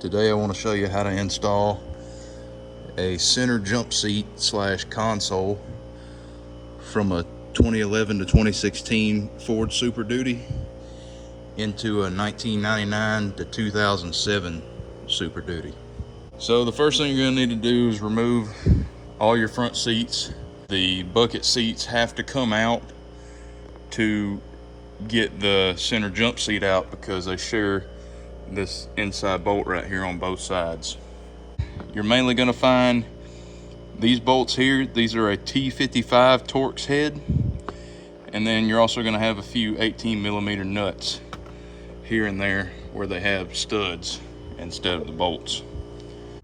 Today I want to show you how to install a center jump seat / console from a 2011 to 2016 Ford Super Duty into a 1999 to 2007 Super Duty. So the first thing you're going to need to do is remove all your front seats. The bucket seats have to come out to get the center jump seat out because they share this inside bolt right here on both sides. You're mainly going to find these bolts here. These are a T55 Torx head, and then you're also going to have a few 18mm nuts here and there where they have studs instead of the bolts.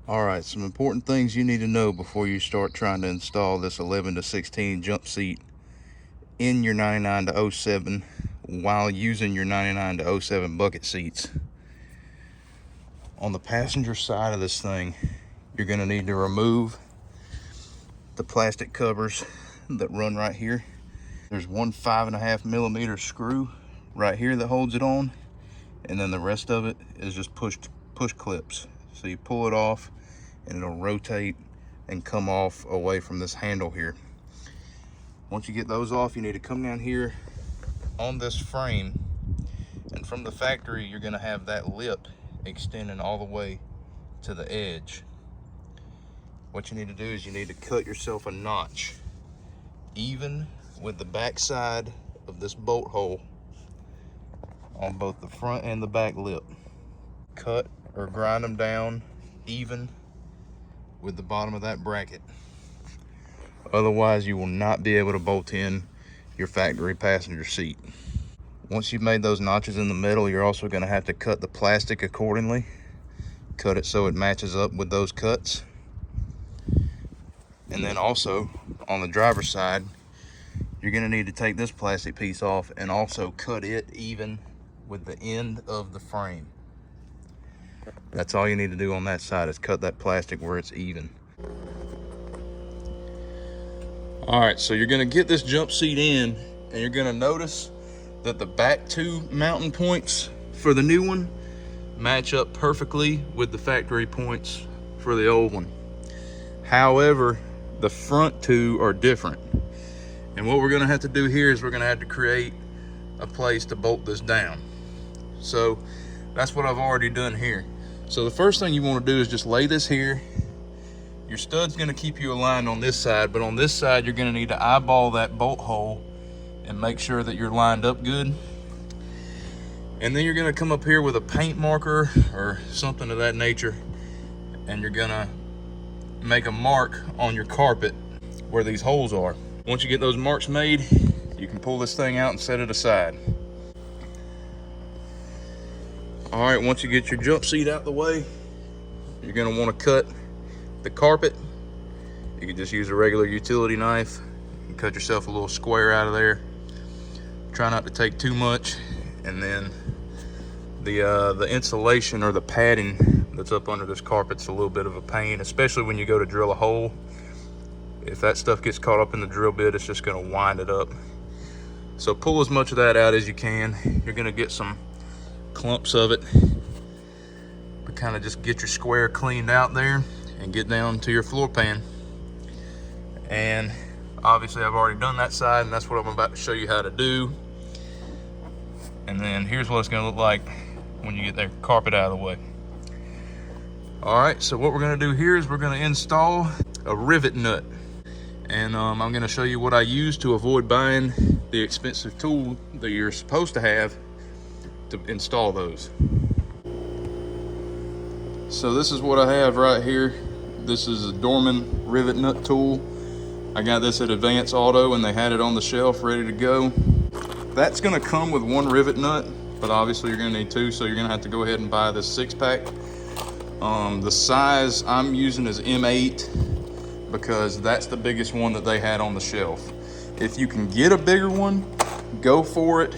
Alright, some important things you need to know before you start trying to install this 11 to 16 jump seat in your 99 to 07 while using your 99 to 07 bucket seats. On the passenger side of this thing, you're going to need to remove the plastic covers that run right here. There's one 5.5mm screw right here that holds it on, and then the rest of it is just push clips. So you pull it off and it'll rotate and come off away from this handle here. Once you get those off, you need to come down here on this frame, and from the factory you're going to have that lip extending all the way to the edge. What you need to do is you need to cut yourself a notch even with the back side of this bolt hole on both the front and the back lip. Cut or grind them down even with the bottom of that bracket. Otherwise you will not be able to bolt in your factory passenger seat. Once you've made those notches in the metal, you're also going to have to cut the plastic accordingly. Cut it so it matches up with those cuts. And then also on the driver's side, you're going to need to take this plastic piece off and also cut it even with the end of the frame. That's all you need to do on that side, is cut that plastic where it's even. All right, so you're going to get this jump seat in, and you're going to notice that the back two mounting points for the new one match up perfectly with the factory points for the old one. However, the front two are different. And what we're going to have to do here is we're going to have to create a place to bolt this down. So that's what I've already done here. So the first thing you want to do is just lay this here. Your stud's going to keep you aligned on this side, but on this side you're going to need to eyeball that bolt hole and make sure that you're lined up good. And then you're going to come up here with a paint marker or something of that nature, and you're going to make a mark on your carpet where these holes are. Once you get those marks made, you can pull this thing out and set it aside. All right, once you get your jump seat out the way, you're going to want to cut the carpet. You can just use a regular utility knife and cut yourself a little square out of there. Try not to take too much. And then the insulation or the padding that's up under this carpet's a little bit of a pain, especially when you go to drill a hole. If that stuff gets caught up in the drill bit, it's just going to wind it up. So pull as much of that out as you can. You're going to get some clumps of it, but kind of just get your square cleaned out there and get down to your floor pan. And obviously I've already done that side, and that's what I'm about to show you how to do. And then here's what it's going to look like when you get that carpet out of the way. All right, so what we're going to do here is we're going to install a rivet nut. And I'm going to show you what I use to avoid buying the expensive tool that you're supposed to have to install those. So this is what I have right here. This is a Dorman rivet nut tool. I got this at Advance Auto, and they had it on the shelf ready to go. That's going to come with one rivet nut, but obviously you're going to need two, so you're going to have to go ahead and buy this 6-pack. The size I'm using is M8 because that's the biggest one that they had on the shelf. If you can get a bigger one, go for it.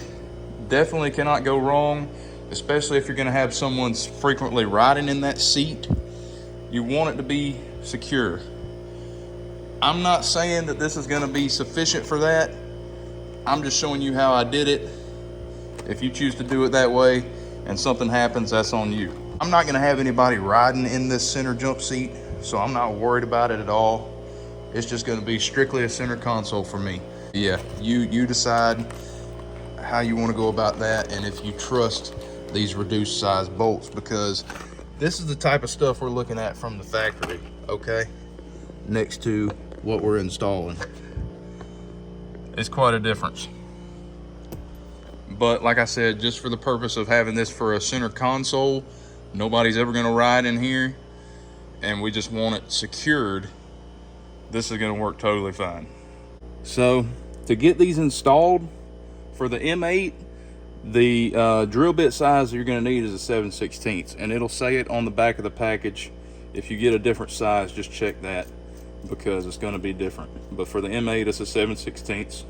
Definitely cannot go wrong, especially if you're going to have someone frequently riding in that seat. You want it to be secure. I'm not saying that this is going to be sufficient for that. I'm just showing you how I did it. If you choose to do it that way and something happens, that's on you. I'm not gonna have anybody riding in this center jump seat, so I'm not worried about it at all. It's just gonna be strictly a center console for me. Yeah, you decide how you wanna go about that and if you trust these reduced size bolts, because this is the type of stuff we're looking at from the factory, okay? Next to what we're installing. It's quite a difference. But like I said, just for the purpose of having this for a center console, nobody's ever gonna ride in here, and we just want it secured, this is gonna work totally fine. So to get these installed for the M8, the drill bit size you're going to need is a 7/16, and it'll say it on the back of the package. If you get a different size, just check that, because it's going to be different. But for the M8, it's a 7/16.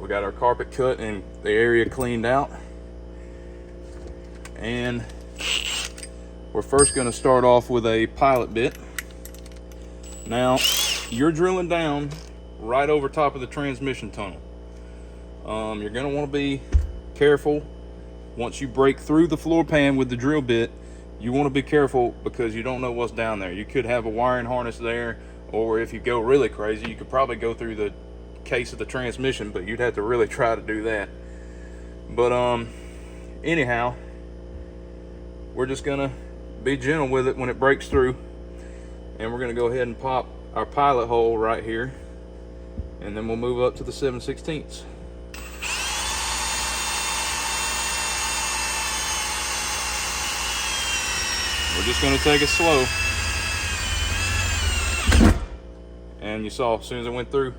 We got our carpet cut and the area cleaned out, and we're first going to start off with a pilot bit. Now you're drilling down right over top of the transmission tunnel. You're going to want to be careful. Once you break through the floor pan with the drill bit, you want to be careful, because you don't know what's down there. You could have a wiring harness there, or if you go really crazy, you could probably go through the case of the transmission, but you'd have to really try to do that. But anyhow, we're just going to be gentle with it when it breaks through, and we're going to go ahead and pop our pilot hole right here, and then we'll move up to the 7/16. We're just going to take it slow. And you saw, as soon as it went through,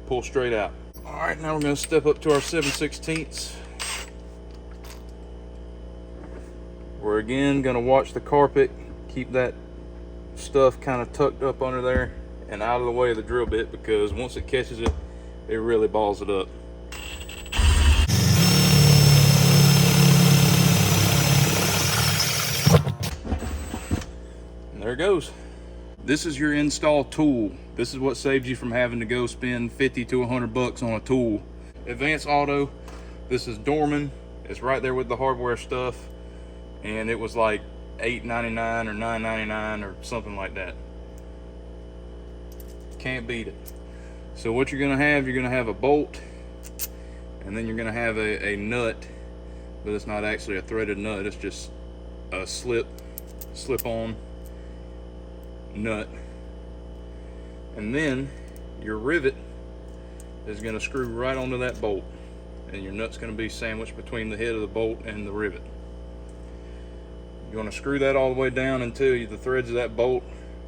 pull straight out. All right, now we're going to step up to our 7/16. We're again going to watch the carpet, keep that stuff kind of tucked up under there and out of the way of the drill bit, because once it catches it, it really balls it up. There it goes. This is your install tool. This is what saves you from having to go spend 50 to 100 bucks on a tool. Advanced Auto, this is Dorman. It's right there with the hardware stuff, and it was like $8.99 or $9.99 or something like that. Can't beat it. So what you're gonna have a bolt, and then you're gonna have a nut, but it's not actually a threaded nut, it's just a slip-on nut. And then your rivet is going to screw right onto that bolt, and your nut's going to be sandwiched between the head of the bolt and the rivet. You want to screw that all the way down until the threads of that bolt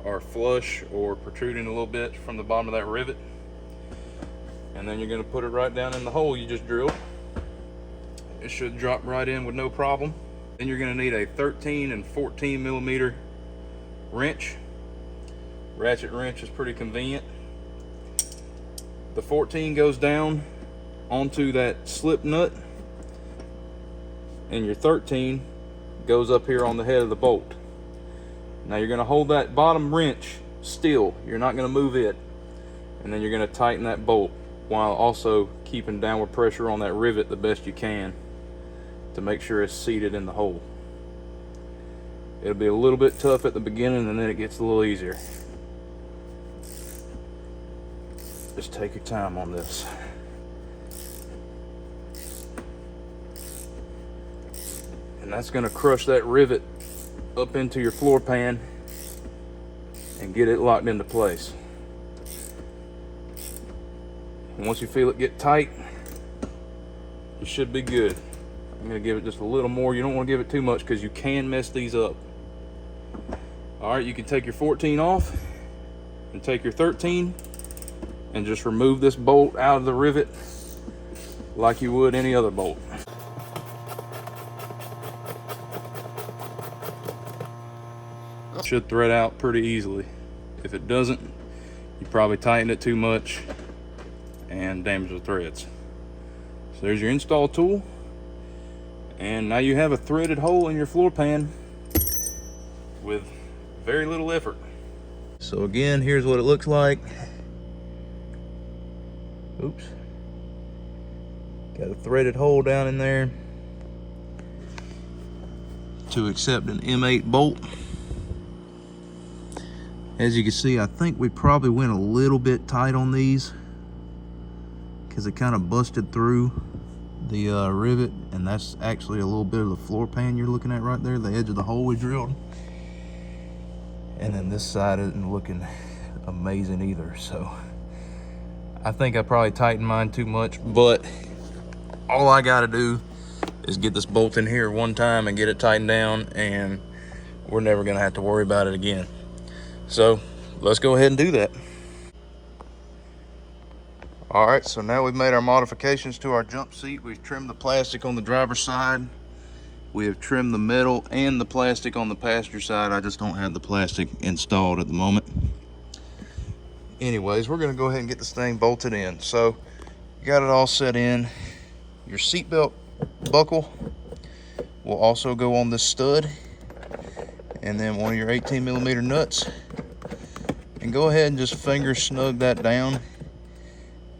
are flush or protruding a little bit from the bottom of that rivet, and then you're going to put it right down in the hole you just drilled. It should drop right in with no problem. Then you're going to need a 13 and 14 millimeter wrench. Ratchet wrench is pretty convenient. The 14 goes down onto that slip nut, and your 13 goes up here on the head of the bolt. Now you're going to hold that bottom wrench still. You're not going to move it, and then you're going to tighten that bolt while also keeping downward pressure on that rivet the best you can to make sure it's seated in the hole. It'll be a little bit tough at the beginning, and then it gets a little easier. Just take your time on this. And that's going to crush that rivet up into your floor pan and get it locked into place. And once you feel it get tight, you should be good. I'm going to give it just a little more. You don't want to give it too much, because you can mess these up. Alright, you can take your 14 off and take your 13 and just remove this bolt out of the rivet like you would any other bolt. It should thread out pretty easily. If it doesn't, you probably tightened it too much and damaged the threads. So there's your install tool, and now you have a threaded hole in your floor pan with very little effort. So again, here's what it looks like. Oops. Got a threaded hole down in there. to accept an M8 bolt. As you can see, I think we probably went a little bit tight on these because it kind of busted through the rivet, and that's actually a little bit of the floor pan you're looking at right there, the edge of the hole we drilled. And then this side isn't looking amazing either, so I think I probably tightened mine too much, but all I gotta do is get this bolt in here one time and get it tightened down, and we're never gonna have to worry about it again. So let's go ahead and do that. All right, so now we've made our modifications to our jump seat. We've trimmed the plastic on the driver's side. We have trimmed the metal and the plastic on the passenger side. I just don't have the plastic installed at the moment. Anyways, we're gonna go ahead and get this thing bolted in. So you got it all set in. Your seatbelt buckle will also go on this stud, and then one of your 18mm nuts. And go ahead and just finger snug that down,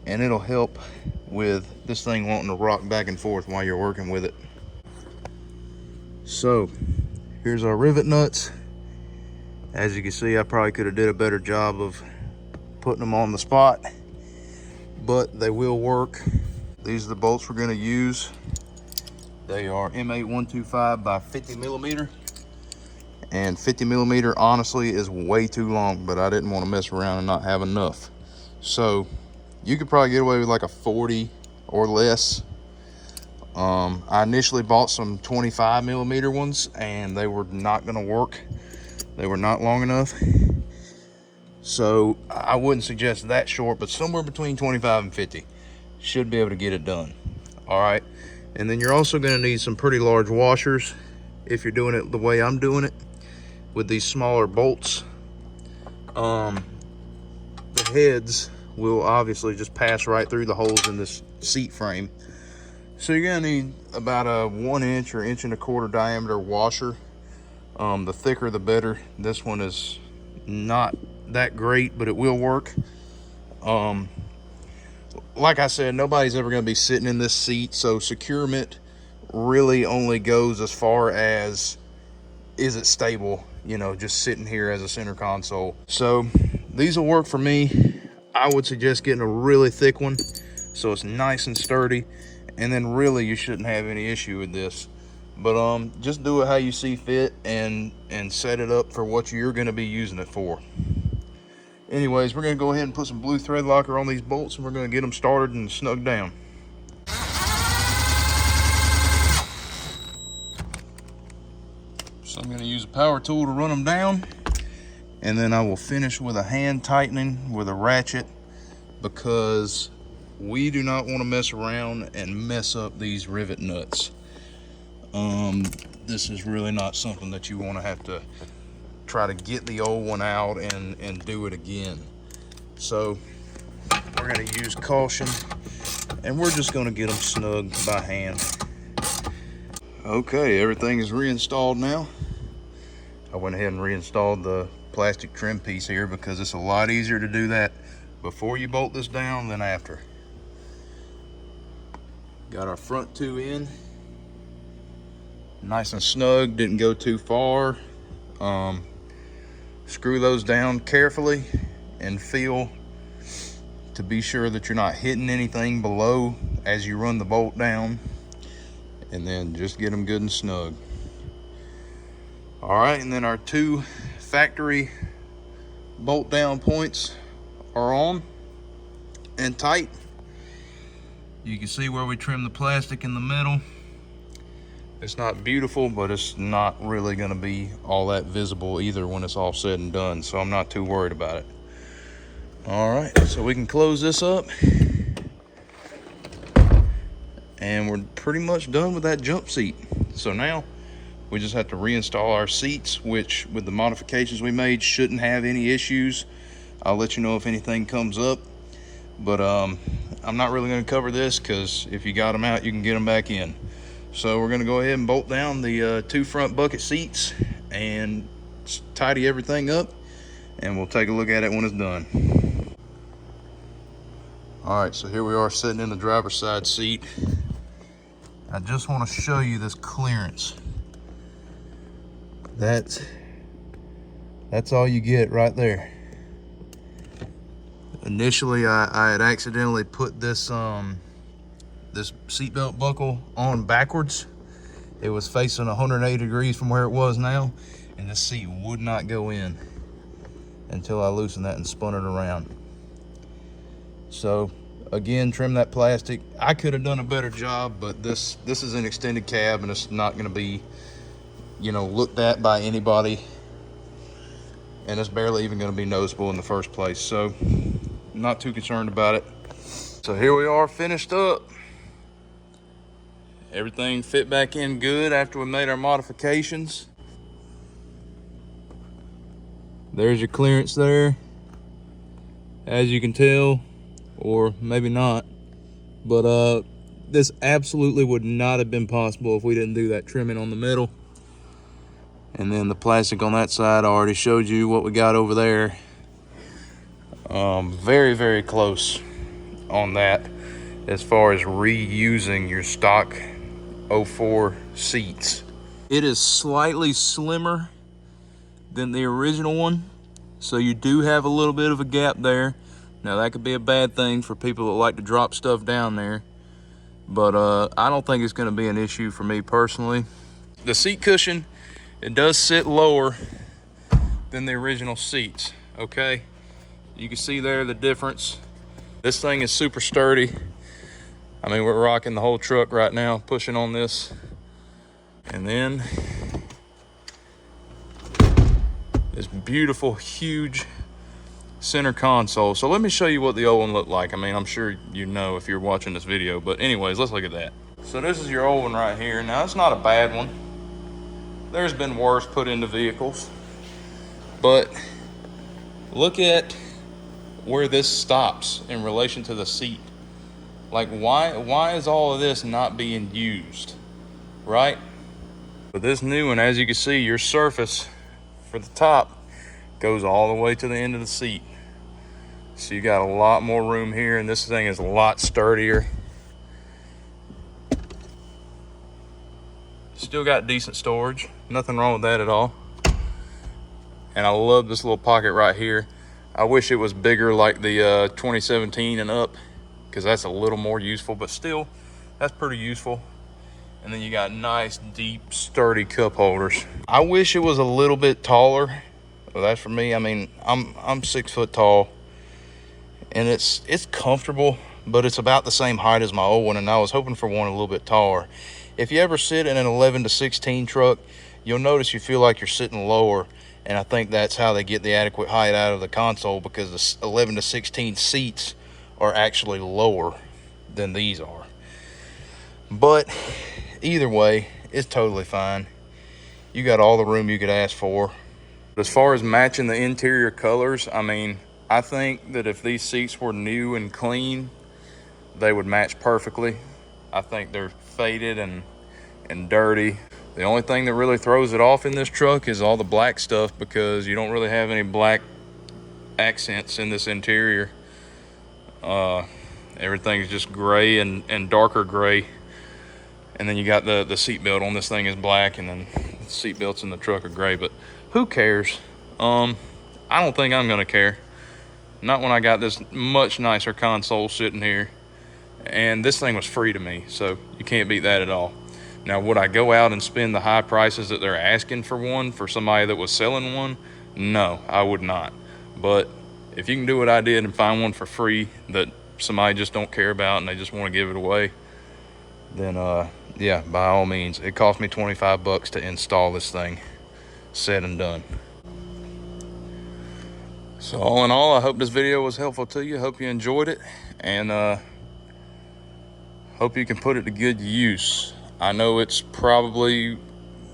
and it'll help with this thing wanting to rock back and forth while you're working with it. So here's our rivet nuts. As you can see, I probably could have did a better job of putting them on the spot, but they will work. These are the bolts we're going to use. They are M8125 by 50mm, and 50mm honestly is way too long, but I didn't want to mess around and not have enough. So you could probably get away with like a 40 or less. I initially bought some 25mm ones, and they were not going to work. They were not long enough. So I wouldn't suggest that short, but somewhere between 25 and 50 should be able to get it done. All right, and then you're also going to need some pretty large washers if you're doing it the way I'm doing it with these smaller bolts. The heads will obviously just pass right through the holes in this seat frame, so you're going to need about a 1 inch or 1.25 inch diameter washer. The thicker the better. This one is not that great, but it will work. Like I said, nobody's ever going to be sitting in this seat, so securement really only goes as far as, is it stable, you know, just sitting here as a center console. So these will work for me. I would suggest getting a really thick one so it's nice and sturdy, and then really you shouldn't have any issue with this. But just do it how you see fit, and set it up for what you're going to be using it for. Anyways, we're going to go ahead and put some blue thread locker on these bolts, and we're going to get them started and snugged down. So I'm going to use a power tool to run them down, and then I will finish with a hand tightening with a ratchet, because we do not want to mess around and mess up these rivet nuts. This is really not something that you want to have to try to get the old one out and do it again. So we're going to use caution, and we're just going to get them snug by hand. Okay, everything is reinstalled now. I went ahead and reinstalled the plastic trim piece here because it's a lot easier to do that before you bolt this down than after. Got our front two in, nice and snug, didn't go too far. Screw those down carefully and feel to be sure that you're not hitting anything below as you run the bolt down, and then just get them good and snug. All right, and then our two factory bolt down points are on and tight. You can see where we trimmed the plastic in the middle. It's not beautiful, but it's not really going to be all that visible either when it's all said and done, so I'm not too worried about it. All right, so we can close this up, and we're pretty much done with that jump seat. So now we just have to reinstall our seats, which with the modifications we made shouldn't have any issues. I'll let you know if anything comes up, but I'm not really going to cover this because if you got them out, you can get them back in. So we're going to go ahead and bolt down the two front bucket seats and tidy everything up, and we'll take a look at it when it's done. All right, so here we are sitting in the driver's side seat. I just want to show you this clearance. That's all you get right there. Initially, I had accidentally put this this seatbelt buckle on backwards. It was facing 180 degrees from where it was now, and the seat would not go in until I loosened that and spun it around. So again, trim that plastic. I could have done a better job, but this is an extended cab, and it's not going to be, you know, looked at by anybody, and it's barely even going to be noticeable in the first place. So not too concerned about it. So here we are, finished up. Everything fit back in good after we made our modifications. There's your clearance there, as you can tell, or maybe not, but this absolutely would not have been possible if we didn't do that trimming on the middle. And then the plastic on that side, I already showed you what we got over there. Very, very close on that as far as reusing your stock 04 seats. It is slightly slimmer than the original one, so you do have a little bit of a gap there. Now that could be a bad thing for people that like to drop stuff down there, but I don't think it's going to be an issue for me personally. The seat cushion, it does sit lower than the original seats, okay? You can see there the difference. This thing is super sturdy. I mean, we're rocking the whole truck right now, pushing on this. And then this beautiful, huge center console. So let me show you what the old one looked like. I mean, I'm sure you know if you're watching this video, but anyways, let's look at that. So this is your old one right here. Now, it's not a bad one. There's been worse put into vehicles, but look at where this stops in relation to the seat. Like, why is all of this not being used, right? With this new one, as you can see, your surface for the top goes all the way to the end of the seat. So you got a lot more room here, and this thing is a lot sturdier. Still got decent storage, nothing wrong with that at all. And I love this little pocket right here. I wish it was bigger like the 2017 and up, because that's a little more useful, but still, that's pretty useful. And then you got nice, deep, sturdy cup holders. I wish it was a little bit taller. Well, that's for me. I mean, I'm 6 foot tall, and it's comfortable, but it's about the same height as my old one, and I was hoping for one a little bit taller. If you ever sit in an 11 to 16 truck, you'll notice you feel like you're sitting lower, and I think that's how they get the adequate height out of the console, because the 11 to 16 seats are actually lower than these are. But either way, it's totally fine. You got all the room you could ask for. As far as matching the interior colors, I mean, I think that if these seats were new and clean, they would match perfectly. I think they're faded and dirty. The only thing that really throws it off in this truck is all the black stuff, because you don't really have any black accents in this interior. Everything's just gray and darker gray. And then you got the seat belt on this thing is black, and then the seat belts in the truck are gray, but who cares? I don't think I'm gonna care. Not when I got this much nicer console sitting here. And this thing was free to me, so you can't beat that at all. Now, would I go out and spend the high prices that they're asking for one for somebody that was selling one? No, I would not. But if you can do what I did and find one for free that somebody just don't care about and they just want to give it away, then yeah, by all means. It cost me 25 bucks to install this thing, said and done. So all in all, I hope this video was helpful to you. Hope you enjoyed it, and hope you can put it to good use. I know it's probably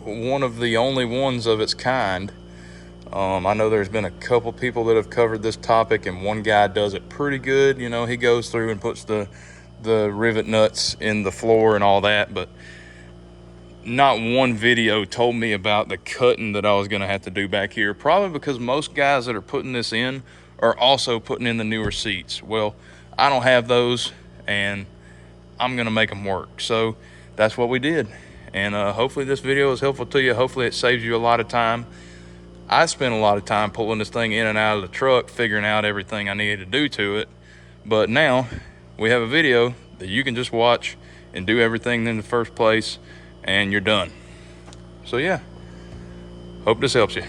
one of the only ones of its kind. I know there's been a couple people that have covered this topic, and one guy does it pretty good. You know, he goes through and puts the rivet nuts in the floor and all that, but not one video told me about the cutting that I was gonna have to do back here, probably because most guys that are putting this in are also putting in the newer seats. Well, I don't have those, and I'm gonna make them work. So that's what we did, And hopefully this video is helpful to you. Hopefully it saves you a lot of time. I spent a lot of time pulling this thing in and out of the truck, figuring out everything I needed to do to it. But now we have a video that you can just watch and do everything in the first place, and you're done. So yeah, hope this helps you.